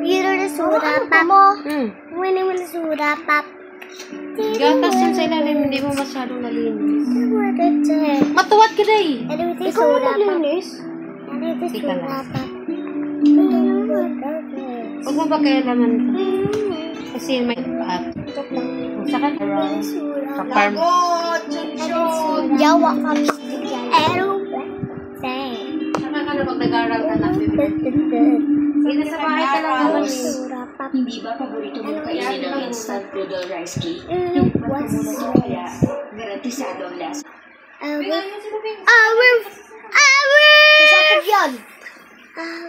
Yun na surapap mo. Wala mo na surapap. Gatas yun sa ilalim, hindi mo masyadong nalinis. Matuwad ka day. Ikaw mo naglinis? Ika lang. Huwag mo ba kailangan ka? Kasi may paat. Saka sa farm. Yawa ka. Saka ka na pag nag-aaral ka na. Hindi sa bahay ka lang naman eh. Hindi ba paborito mo kainin ng instant noodle rice cake? Kaya garantisado ang lasa. Sasapag yan.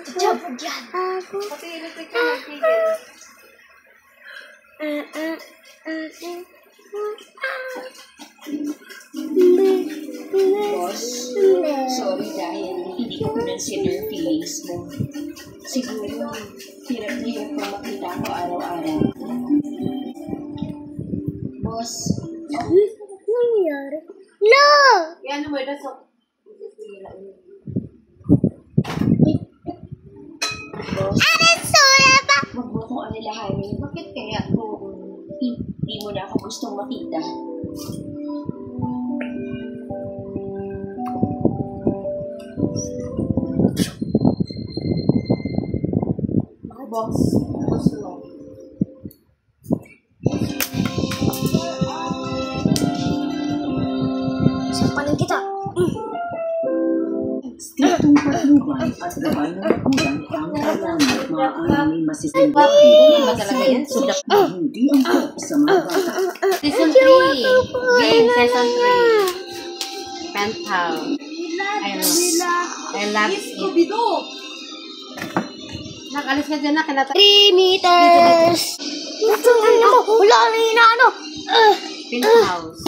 Sasapag yan. Pati electric ka nagtigil. Boss, sorry dahil hindi ko consider feelings mo. Siguro, hirap na hirap na makita ko araw-araw. Boss, Ano nangyari? No! Yan mo, ito so. boss, Ano surapap? huwag mo akong alalahanin. Bakit kaya? Hindi mo na ako gustong makita. Box. Box mo. Sampalan kita. Striktong patnubay at gabay ng magulang ang kailangan at maaaring masisindang Bakit? Ba talaga yan? sulat na hindi ang sa mga bata. Season 3. Game Season 3. Penthouse. I love it. Nakalis ka dyan na. 3 meters. Ano mo? Wala na inaano. Penthouse.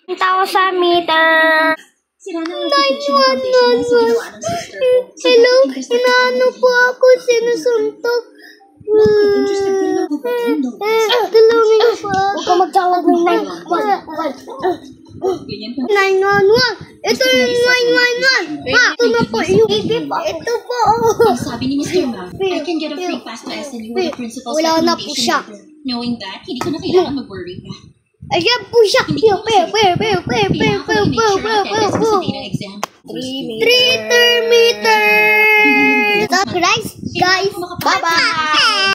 Ang tawa sa meter. Sira na ang reputation ng foundation na sa ginawa ng sister ko. Hello? Inaano po ako. Sinusuntok. Interested ka na ako Tulungin niyo po. Huwag ka magtawag ng 911. Ganyan pa. 911. Ito yung 911. Ma, ito na po yung igip. Ito po. Ang sabi ni Mr. Ma, I can get a free pass to SNU with the principal's Wala na po recommendation siya. letter. Knowing that, hindi ko na kailangan mag-worry pa. Ayan po siya. Kailangan ko i-make sure attendance ko sa data exam. 3 meters. Guys, bye-bye.